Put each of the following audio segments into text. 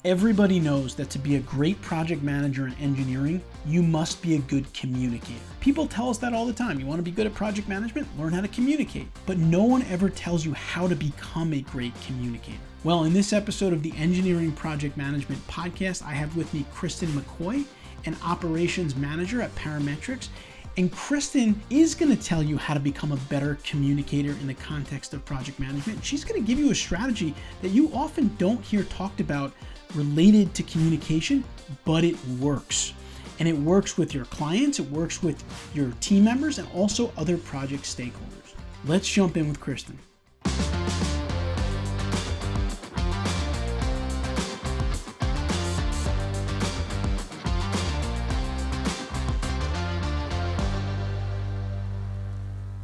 Everybody knows that to be a great project manager in engineering, you must be a good communicator. People tell us that all the time. You want to be good at project management? Learn how to communicate. But no one ever tells you how to become a great communicator. Well, in this episode of the Engineering Project Management Podcast, I have with me Kristen McCoy, an operations manager at Parametrix. And Kristen is going to tell you how to become a better communicator in the context of project management. She's going to give you a strategy that you often don't hear talked about related to communication, but it works. And it works with your clients, it works with your team members, and also other project stakeholders. Let's jump in with Kristen.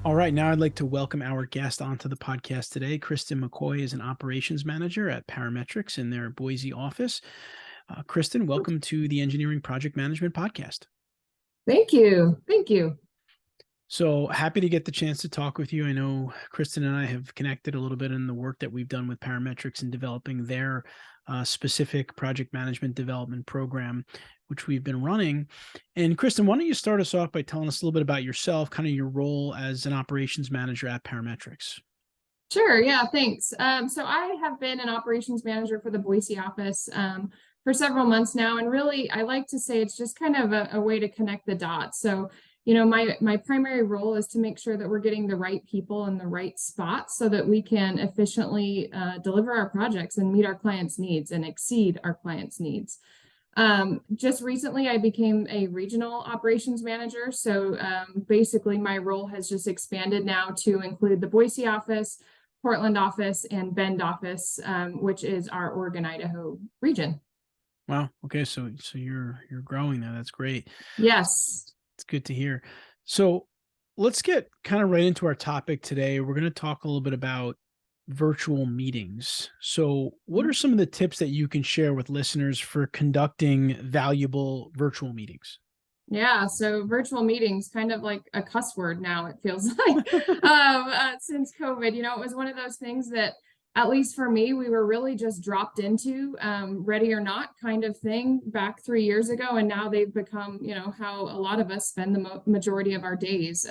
All right, now I'd like to welcome our guest onto the podcast today. Kristen McCoy is an operations manager at Parametrix in their Boise office. Kristen, welcome to the Engineering Project Management Podcast. Thank you. Thank you. So happy to get the chance to talk with you. I know Kristen and I have connected a little bit in the work that we've done with Parametrix in developing their specific project management development program, which we've been running. And Kristen, why don't you start us off by telling us a little bit about yourself, kind of your role as an operations manager at Parametrix? Sure. Yeah, thanks. So I have been an operations manager for the Boise office for several months now. And really, I like to say it's just kind of a way to connect the dots. So, you know, my primary role is to make sure that we're getting the right people in the right spots so that we can efficiently deliver our projects and meet our clients' needs and exceed our clients' needs. Just recently, I became a regional operations manager. So basically, my role has just expanded now to include the Boise office, Portland office, and Bend office, which is our Oregon, Idaho region. Wow. Okay. So you're growing there. That's great. Yes. It's good to hear. So let's get kind of right into our topic today. We're going to talk a little bit about virtual meetings. So what are some of the tips that you can share with listeners for conducting valuable virtual meetings? Yeah, so virtual meetings, kind of like a cuss word now, it feels like, since COVID. You know, it was one of those things that, at least for me, we were really just dropped into, ready or not kind of thing back 3 years ago. And now they've become, you know, how a lot of us spend the majority of our days.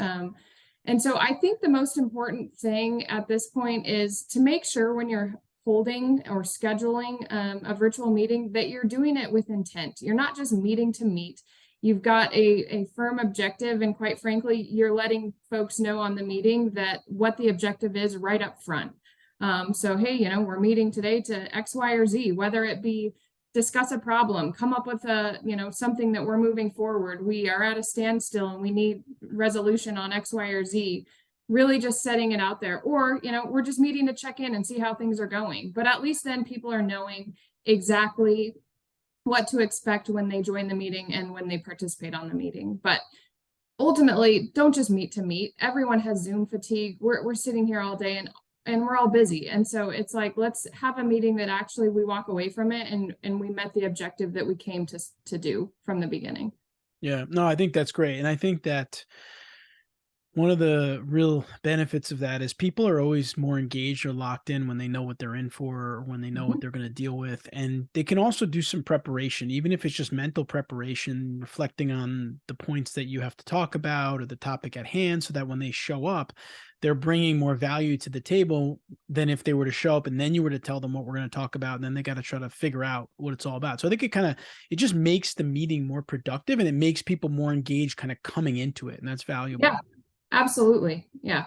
And so I think the most important thing at this point is to make sure when you're holding or scheduling a virtual meeting that you're doing it with intent. You're not just meeting to meet. You've got a firm objective, and quite frankly, you're letting folks know on the meeting that what the objective is right up front. So, hey, you know, we're meeting today to X, Y, or Z, whether it be discuss a problem, come up with something that we're moving forward. We are at a standstill and we need resolution on X, Y, or Z. Really just setting it out there. Or, you know, we're just meeting to check in and see how things are going. But at least then people are knowing exactly what to expect when they join the meeting and when they participate on the meeting. But ultimately, don't just meet to meet. Everyone has Zoom fatigue. We're sitting here all day and we're all busy. And so it's like, let's have a meeting that actually we walk away from it and we met the objective that we came to do from the beginning. Yeah, no, I think that's great. And I think that one of the real benefits of that is people are always more engaged or locked in when they know what they're in for, or when they know what they're going to deal with. And they can also do some preparation, even if it's just mental preparation, reflecting on the points that you have to talk about or the topic at hand, so that when they show up, they're bringing more value to the table than if they were to show up and then you were to tell them what we're going to talk about. And then they got to try to figure out what it's all about. So I think it just makes the meeting more productive, and it makes people more engaged kind of coming into it. And that's valuable. Yeah. Absolutely. Yeah.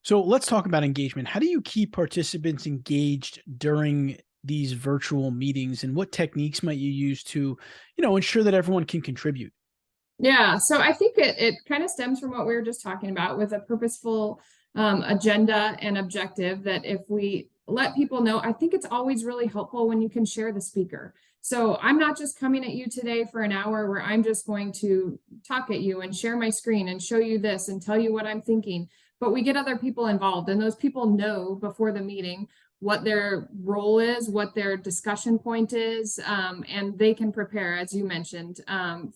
So let's talk about engagement. How do you keep participants engaged during these virtual meetings, and what techniques might you use to, ensure that everyone can contribute? Yeah. So I think it kind of stems from what we were just talking about, with a purposeful agenda and objective, that if we let people know, I think it's always really helpful when you can share the speaker. So I'm not just coming at you today for an hour where I'm just going to talk at you and share my screen and show you this and tell you what I'm thinking, but we get other people involved, and those people know before the meeting what their role is, what their discussion point is, and they can prepare, as you mentioned,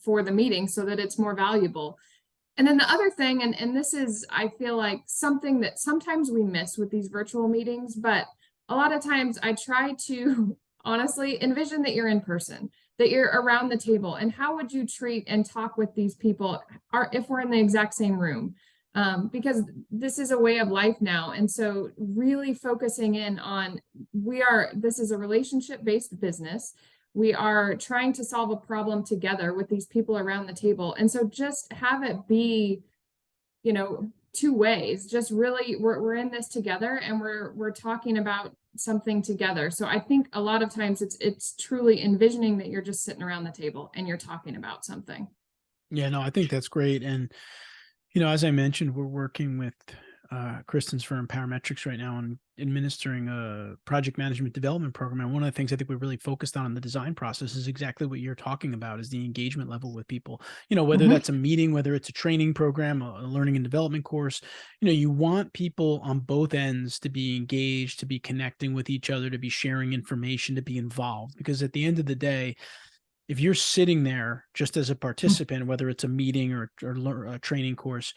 for the meeting so that it's more valuable. And then the other thing, and this is, I feel like, something that sometimes we miss with these virtual meetings, but a lot of times I try to honestly, envision that you're in person, that you're around the table, and how would you treat and talk with these people if we're in the exact same room? Because this is a way of life now. And so really focusing in on, this is a relationship-based business. We are trying to solve a problem together with these people around the table. And so just have it be, two ways. Just really, we're in this together, and we're talking about something together. So I think a lot of times it's truly envisioning that you're just sitting around the table and you're talking about something. Yeah, no, I think that's great. And, as I mentioned, we're working with Kristen's firm, Parametrix, right now, and administering a project management development program. And one of the things I think we're really focused on in the design process is exactly what you're talking about, is the engagement level with people. Whether that's a meeting, whether it's a training program, a learning and development course, you want people on both ends to be engaged, to be connecting with each other, to be sharing information, to be involved. Because at the end of the day, if you're sitting there just as a participant, whether it's a meeting or a training course,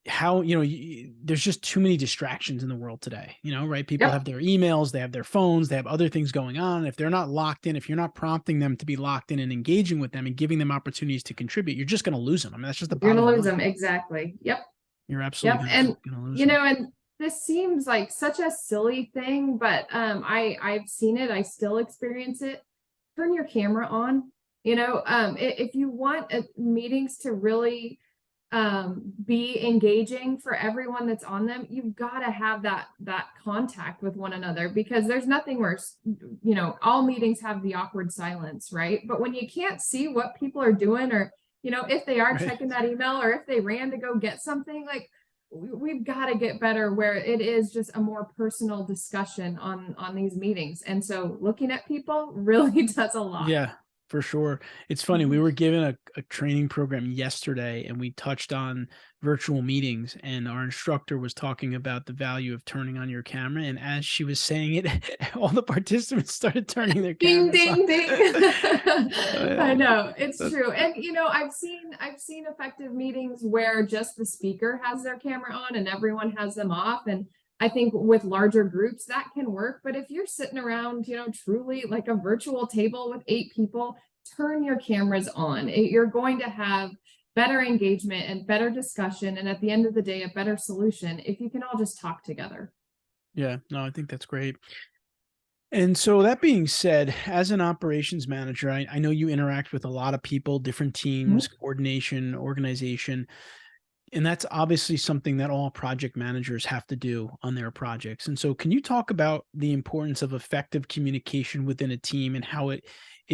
there's just too many distractions in the world today, right? People have their emails, they have their phones, they have other things going on. If they're not locked in, if you're not prompting them to be locked in and engaging with them and giving them opportunities to contribute, you're just going to lose them. I mean, that's just the bottom line. You're going to lose them. Exactly. Yep. You're absolutely going to lose them. And this seems like such a silly thing, but I've seen it. I still experience it. Turn your camera on. If you want meetings to really be engaging for everyone that's on them, you've got to have that contact with one another, because there's nothing worse. All meetings have the awkward silence, right? But when you can't see what people are doing, or if they are checking that email, or if they ran to go get something, like, we've got to get better where it is just a more personal discussion on these meetings. And so looking at people really does a lot. Yeah, for sure. It's funny. We were given a training program yesterday, and we touched on virtual meetings, and our instructor was talking about the value of turning on your camera. And as she was saying it, all the participants started turning their cameras ding, on. Ding. I know, it's true. And I've seen effective meetings where just the speaker has their camera on and everyone has them off. And I think with larger groups that can work. But if you're sitting around, truly like a virtual table with 8 people, turn your cameras on. You're going to have better engagement and better discussion. And at the end of the day, a better solution if you can all just talk together. Yeah, no, I think that's great. And so that being said, as an operations manager, I know you interact with a lot of people, different teams, coordination, organization. And that's obviously something that all project managers have to do on their projects. And so can you talk about the importance of effective communication within a team and how it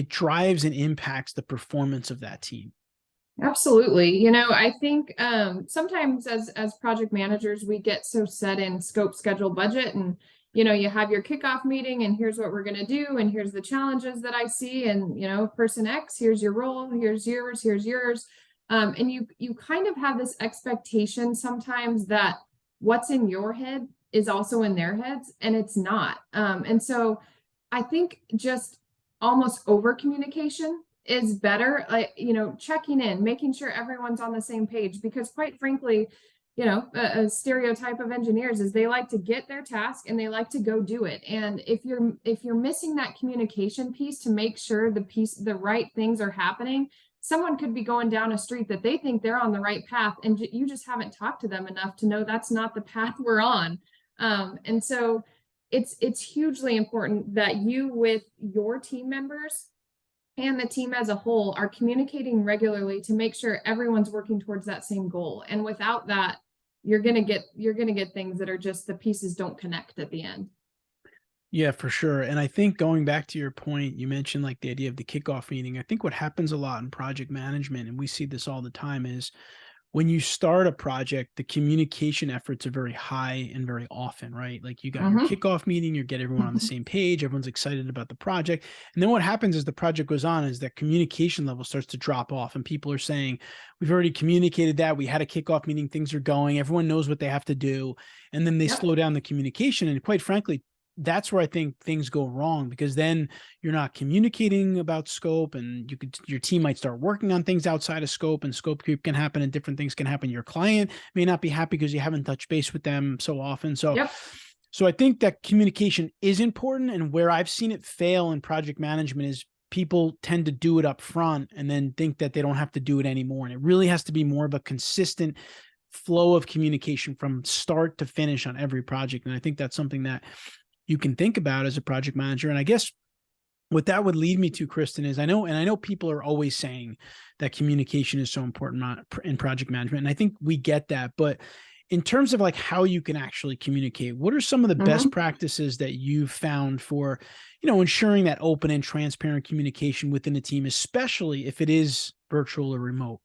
drives and impacts the performance of that team? Absolutely. I think sometimes as project managers, we get so set in scope, schedule, budget, and you have your kickoff meeting, and here's what we're going to do, and here's the challenges that I see, and person X, here's your role, here's yours. And you kind of have this expectation sometimes that what's in your head is also in their heads, and it's not. And so I think just almost over communication is better, like, checking in, making sure everyone's on the same page, because quite frankly, a stereotype of engineers is they like to get their task and they like to go do it. And if you're missing that communication piece to make sure the right things are happening, someone could be going down a street that they think they're on the right path, and you just haven't talked to them enough to know that's not the path we're on. And so it's hugely important that you, with your team members and the team as a whole, are communicating regularly to make sure everyone's working towards that same goal. And without that, you're gonna get things that are just, the pieces don't connect at the end. Yeah, for sure. And I think going back to your point, you mentioned like the idea of the kickoff meeting. I think what happens a lot in project management, and we see this all the time, is when you start a project, the communication efforts are very high and very often, right? Like you got your kickoff meeting, you get everyone on the same page, everyone's excited about the project. And then what happens as the project goes on is that communication level starts to drop off, and people are saying, we've already communicated that, we had a kickoff meeting, things are going, everyone knows what they have to do. And then they slow down the communication. And quite frankly, that's where I think things go wrong, because then you're not communicating about scope, and your team might start working on things outside of scope, and scope creep can happen and different things can happen. Your client may not be happy because you haven't touched base with them so often. So So I think that communication is important, and where I've seen it fail in project management is people tend to do it up front and then think that they don't have to do it anymore. And it really has to be more of a consistent flow of communication from start to finish on every project. And I think that's something that you can think about as a project manager. And I guess what that would lead me to, Kristen, is I know people are always saying that communication is so important in project management. And I think we get that, but in terms of like how you can actually communicate, what are some of the best practices that you've found for, ensuring that open and transparent communication within a team, especially if it is virtual or remote?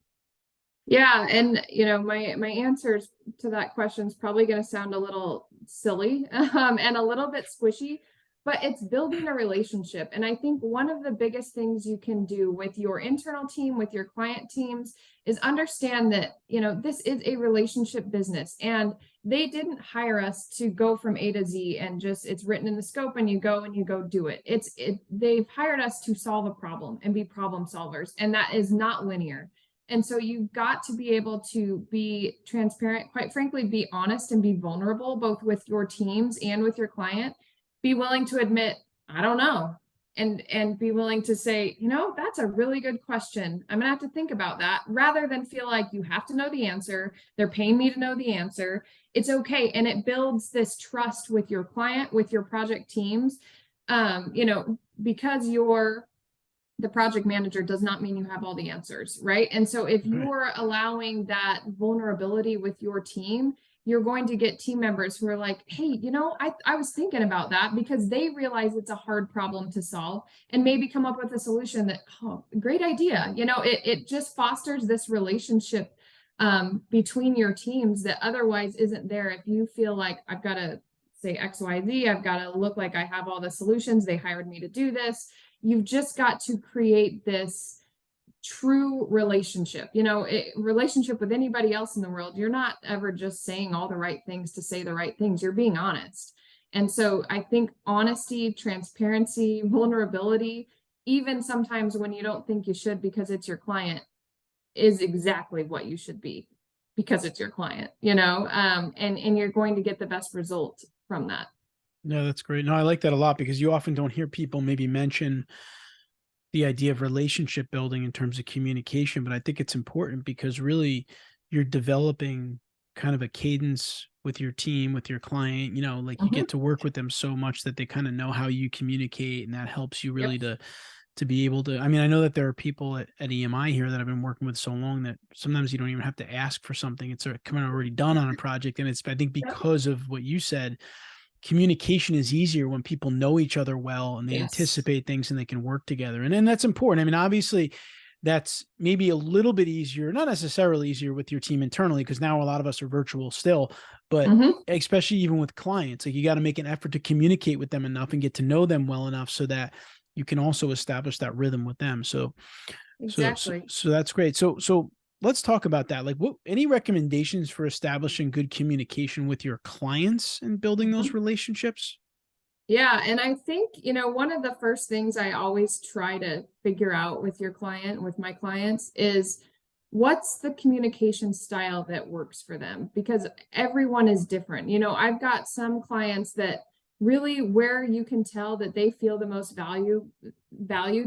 Yeah, and my answers to that question is probably going to sound a little silly and a little bit squishy, but it's building a relationship. And I think one of the biggest things you can do with your internal team, with your client teams, is understand that this is a relationship business, and they didn't hire us to go from A to Z and just it's written in the scope and you go do it. They've hired us to solve a problem and be problem solvers, and that is not linear. And so you've got to be able to be transparent, quite frankly, be honest and be vulnerable, both with your teams and with your client. Be willing to admit, I don't know, and be willing to say, that's a really good question. I'm gonna have to think about that, rather than feel like you have to know the answer. They're paying me to know the answer. It's okay. And it builds this trust with your client, with your project teams. Because you're the project manager does not mean you have all the answers, right? And so if you're allowing that vulnerability with your team, you're going to get team members who are like, hey, I was thinking about that, because they realize it's a hard problem to solve and maybe come up with a solution that, oh, great idea. It just fosters this relationship between your teams that otherwise isn't there. If you feel like I've got to say X, Y, Z, I've got to look like I have all the solutions, they hired me to do this. You've just got to create this true relationship, relationship with anybody else in the world. You're not ever just saying all the right things to say the right things. You're being honest. And so I think honesty, transparency, vulnerability, even sometimes when you don't think you should because it's your client, is exactly what you should be, because it's your client, and you're going to get the best result from that. No, that's great. No, I like that a lot, because you often don't hear people maybe mention the idea of relationship building in terms of communication, but I think it's important because really you're developing kind of a cadence with your team, with your client, like you get to work with them so much that they kind of know how you communicate, and that helps you really to be able to, I mean, I know that there are people at EMI here that I've been working with so long that sometimes you don't even have to ask for something. It's kind of already done on a project. And it's, I think, because of what you said, communication is easier when people know each other well and they anticipate things and they can work together. And that's important. I mean, obviously that's maybe a little bit easier, not necessarily easier with your team internally, because now a lot of us are virtual still, but especially even with clients, like you got to make an effort to communicate with them enough and get to know them well enough so that you can also establish that rhythm with them. So that's great. So let's talk about that. Like, any recommendations for establishing good communication with your clients and building those relationships? Yeah. And I think, one of the first things I always try to figure out with my clients, is what's the communication style that works for them, because everyone is different. I've got some clients that really, where you can tell that they feel the most valued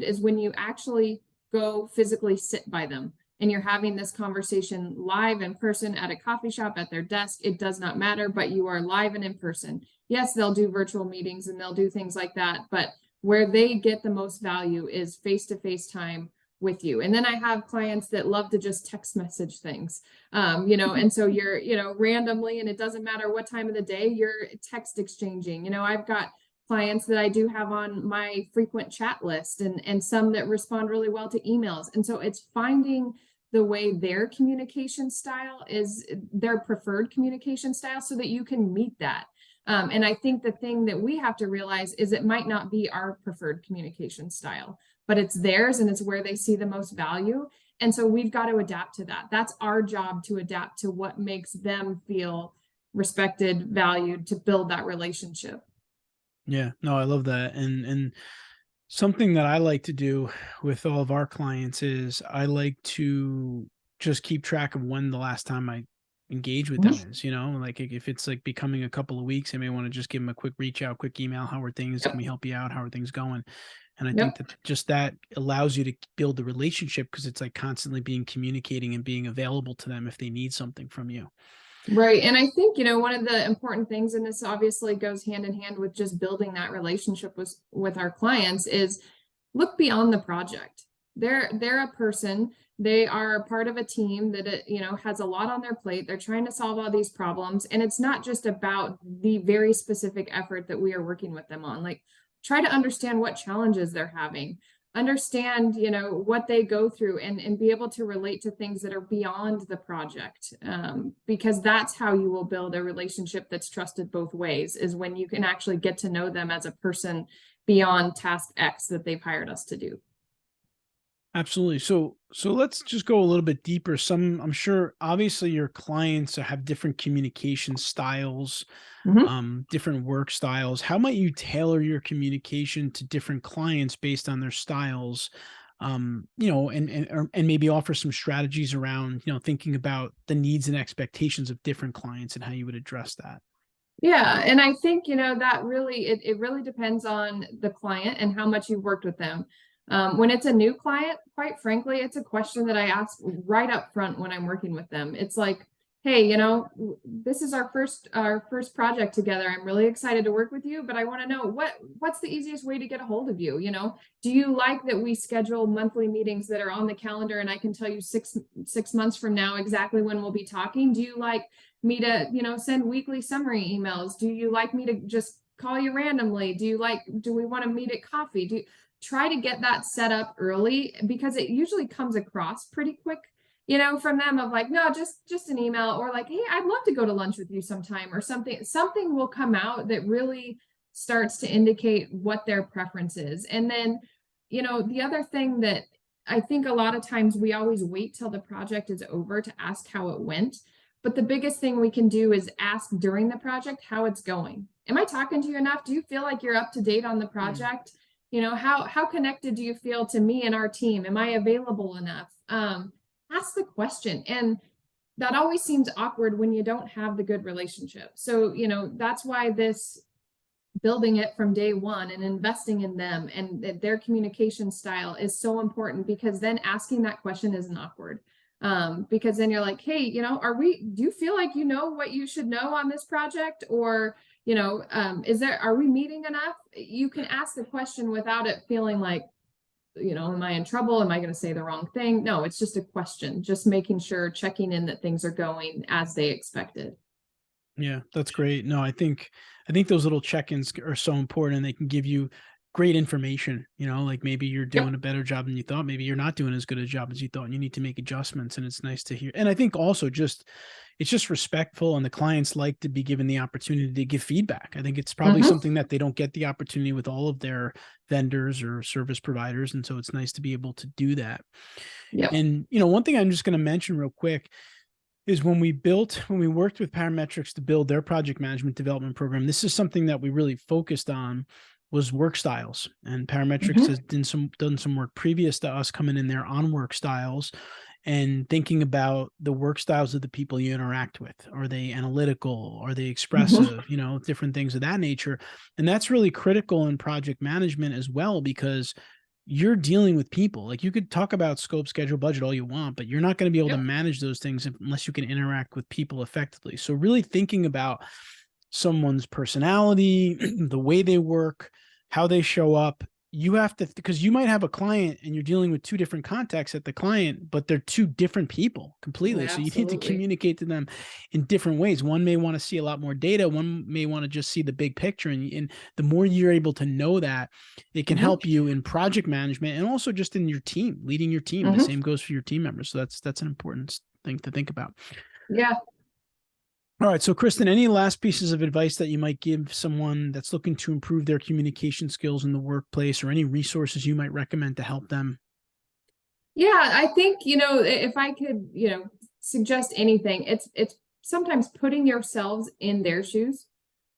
is when you actually go physically sit by them and you're having this conversation live in person at a coffee shop, at their desk. It does not matter, but you are live and in person. Yes, they'll do virtual meetings and they'll do things like that, but where they get the most value is face-to-face time with you. And then I have clients that love to just text message things, and so you're, randomly, and it doesn't matter what time of the day, you're text exchanging. I've got clients that I do have on my frequent chat list, and some that respond really well to emails. And so it's finding the way their communication style is their preferred communication style so that you can meet that. And I think the thing that we have to realize is it might not be our preferred communication style, but it's theirs and it's where they see the most value. And so we've got to adapt to that. That's our job, to adapt to what makes them feel respected, valued, to build that relationship. Yeah, no, I love that. And something that I like to do with all of our clients is I like to just keep track of when the last time I engage with them is, like if it's like becoming a couple of weeks, I may want to just give them a quick reach out, quick email. How are things? Can we help you out? How are things going? And I think Yep. that just that allows you to build the relationship, because it's like constantly being communicating and being available to them if they need something from you. Right. And I think, one of the important things, and this obviously goes hand in hand with just building that relationship with our clients, is look beyond the project. They're a person. They are a part of a team that has a lot on their plate. They're trying to solve all these problems. And it's not just about the very specific effort that we are working with them on. Like, try to understand what challenges they're having, understand what they go through, and be able to relate to things that are beyond the project, because that's how you will build a relationship that's trusted both ways, is when you can actually get to know them as a person beyond task X that they've hired us to do. Absolutely. So let's just go a little bit deeper. I'm sure obviously your clients have different communication styles, Mhm. different work styles. How might you tailor your communication to different clients based on their styles? And maybe offer some strategies around, thinking about the needs and expectations of different clients and how you would address that. Yeah, and I think that really it really depends on the client and how much you've worked with them. When it's a new client, quite frankly, it's a question that I ask right up front when I'm working with them. It's like, hey, this is our first project together. I'm really excited to work with you, but I want to know what's the easiest way to get a hold of you? Do you like that we schedule monthly meetings that are on the calendar and I can tell you six months from now exactly when we'll be talking? Do you like me to, send weekly summary emails? Do you like me to just call you randomly? Do we want to meet at coffee? Try to get that set up early, because it usually comes across pretty quick, from them, of like, no, just an email, or like, hey, I'd love to go to lunch with you sometime, or something will come out that really starts to indicate what their preference is. And then, the other thing that I think a lot of times we always wait till the project is over to ask how it went. But the biggest thing we can do is ask during the project how it's going. Am I talking to you enough? Do you feel like you're up to date on the project? How connected do you feel to me and our team? Am I available enough? Ask the question. And that always seems awkward when you don't have the good relationship. So, that's why this building it from day one and investing in them and their communication style is so important, because then asking that question isn't awkward. Because then you're like, hey, do you feel like what you should know on this project? Or, are we meeting enough? You can ask the question without it feeling like, am I in trouble? Am I going to say the wrong thing? No, it's just a question, just making sure, checking in that things are going as they expected. Yeah, that's great. No, I think those little check-ins are so important. They can give you great information, like maybe you're doing Yep. a better job than you thought, maybe you're not doing as good a job as you thought, and you need to make adjustments, and it's nice to hear. And I think also it's just respectful, and the clients like to be given the opportunity to give feedback. I think it's probably Mhm. something that they don't get the opportunity with all of their vendors or service providers, and so it's nice to be able to do that. Yep. And one thing I'm just going to mention real quick is when we worked with Parametrix to build their project management development program, this is something that we really focused on, was work styles. And Parametrix Mhm. has done some work previous to us coming in there on work styles and thinking about the work styles of the people you interact with. Are they analytical? Are they Mhm. expressive? Different things of that nature. And that's really critical in project management as well, because you're dealing with people. Like, you could talk about scope, schedule, budget all you want, but you're not going to be able to Yep. manage those things unless you can interact with people effectively. So really thinking about someone's personality, the way they work, how they show up. You have to, because you might have a client and you're dealing with two different contexts at the client, but they're two different people completely. Yeah, So you need to absolutely. communicate to them in different ways. One may want to see a lot more data. One may want to just see the big picture. And the more you're able to know that, it can Mhm. help you in project management and also just in your team, leading your team. The Mhm. same goes for your team members. So that's an important thing to think about. Yeah. All right. So, Kristen, any last pieces of advice that you might give someone that's looking to improve their communication skills in the workplace, or any resources you might recommend to help them? Yeah, I think, if I could, suggest anything, it's sometimes putting yourselves in their shoes.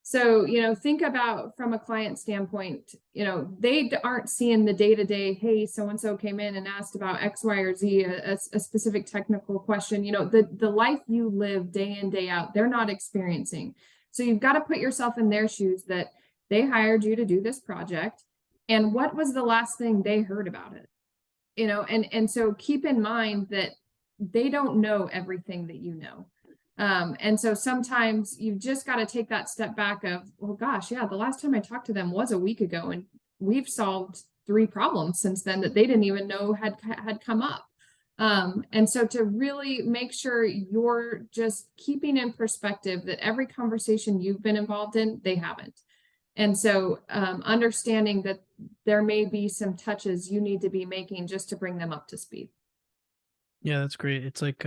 So, think about from a client standpoint, they aren't seeing the day-to-day, hey, so-and-so came in and asked about X, Y, or Z, a specific technical question, the life you live day in, day out, they're not experiencing. So you've got to put yourself in their shoes that they hired you to do this project. And what was the last thing they heard about it? And so keep in mind that they don't know everything that you know. And so sometimes you've just got to take that step back of, well, gosh, yeah, the last time I talked to them was a week ago, and we've solved 3 problems since then that they didn't even know had come up. And so to really make sure you're just keeping in perspective that every conversation you've been involved in, they haven't. And so understanding that there may be some touches you need to be making just to bring them up to speed. Yeah, that's great. It's like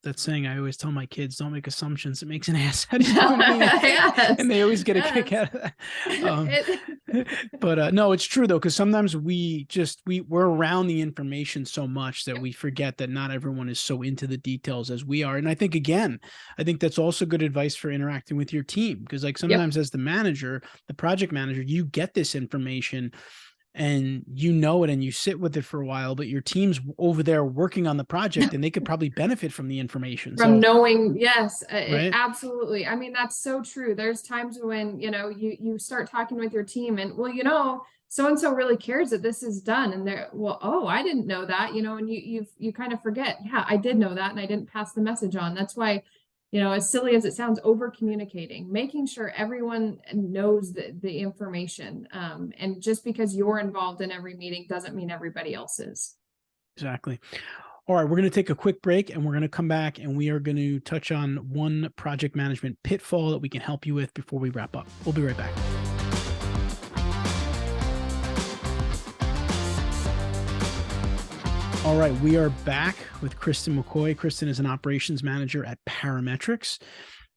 that saying I always tell my kids, don't make assumptions. It makes an ass out of you. Yes. And they always get a kick out of that. But no, it's true though, because sometimes we're around the information so much that we forget that not everyone is so into the details as we are. And I think that's also good advice for interacting with your team, because like sometimes as the manager, the project manager, you get this information and you know it and you sit with it for a while, but your team's over there working on the project and they could probably benefit from the information. From knowing, yes, right? Absolutely. I mean, that's so true. There's times when, you start talking with your team and, well, so-and-so really cares that this is done. And they're, well, oh, I didn't know that, and you kind of forget, yeah, I did know that. And I didn't pass the message on. That's why, as silly as it sounds, over communicating, making sure everyone knows the information. And just because you're involved in every meeting doesn't mean everybody else is. Exactly. All right, we're going to take a quick break and we're going to come back and we are going to touch on one project management pitfall that we can help you with before we wrap up. We'll be right back. All right, we are back with Kristen McCoy. Kristen is an operations manager at Parametrix,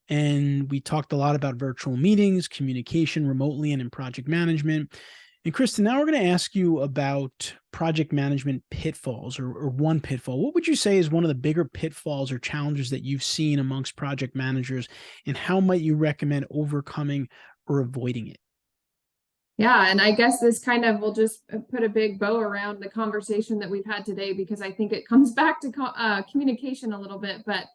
and we talked a lot about virtual meetings, communication remotely and in project management. And Kristen, now we're going to ask you about project management pitfalls or one pitfall. What would you say is one of the bigger pitfalls or challenges that you've seen amongst project managers, and how might you recommend overcoming or avoiding it? Yeah, and I guess this kind of will just put a big bow around the conversation that we've had today, because I think it comes back to communication a little bit. But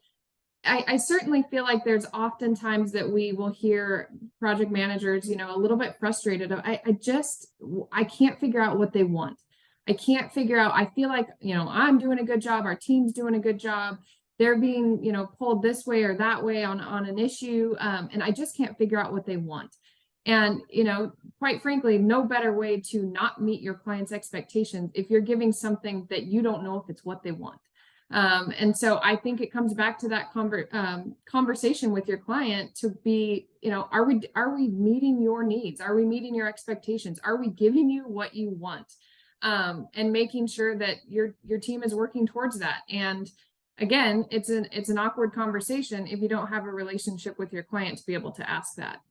I certainly feel like there's often times that we will hear project managers, a little bit frustrated. I can't figure out what they want. I can't figure out, I feel like, I'm doing a good job. Our team's doing a good job. They're being, pulled this way or that way on an issue. And I just can't figure out what they want. And, quite frankly, no better way to not meet your client's expectations if you're giving something that you don't know if it's what they want. And so I think it comes back to that conversation with your client to be, are we meeting your needs? Are we meeting your expectations? Are we giving you what you want? And making sure that your team is working towards that. And again, it's an awkward conversation if you don't have a relationship with your client to be able to ask that.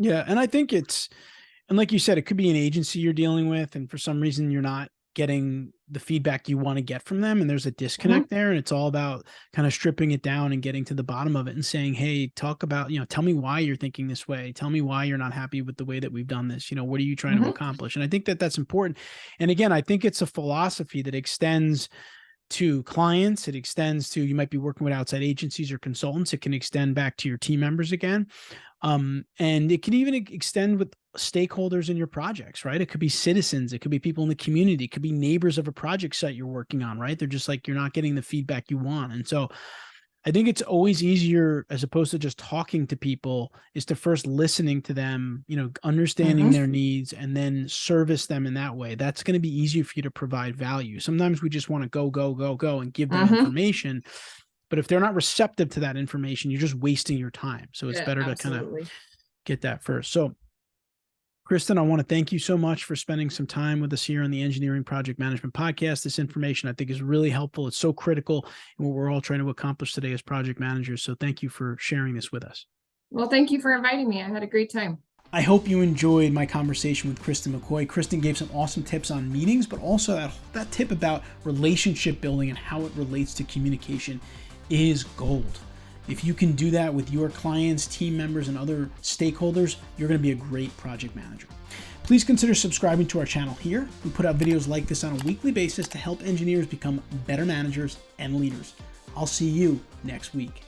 Yeah. And I think and like you said, it could be an agency you're dealing with, and for some reason you're not getting the feedback you want to get from them. And there's a disconnect there. And it's all about kind of stripping it down and getting to the bottom of it and saying, hey, talk about, tell me why you're thinking this way. Tell me why you're not happy with the way that we've done this. What are you trying to accomplish? And I think that that's important. And again, I think it's a philosophy that extends to clients. It extends to, you might be working with outside agencies or consultants. It can extend back to your team members again. And it can even extend with stakeholders in your projects, right? It could be citizens. It could be people in the community. It could be neighbors of a project site you're working on, right? They're just like, you're not getting the feedback you want. And so I think it's always easier, as opposed to just talking to people, is to first listening to them, understanding their needs, and then service them in that way. That's going to be easier for you to provide value. Sometimes we just want to go and give them information. But if they're not receptive to that information, you're just wasting your time. So it's better to kind of get that first. So Kristen, I want to thank you so much for spending some time with us here on the Engineering Project Management Podcast. This information I think is really helpful. It's so critical in what we're all trying to accomplish today as project managers. So thank you for sharing this with us. Well, thank you for inviting me. I had a great time. I hope you enjoyed my conversation with Kristen McCoy. Kristen gave some awesome tips on meetings, but also that tip about relationship building and how it relates to communication is gold. If you can do that with your clients, team members, and other stakeholders, you're going to be a great project manager. Please consider subscribing to our channel here. We put out videos like this on a weekly basis to help engineers become better managers and leaders. I'll see you next week.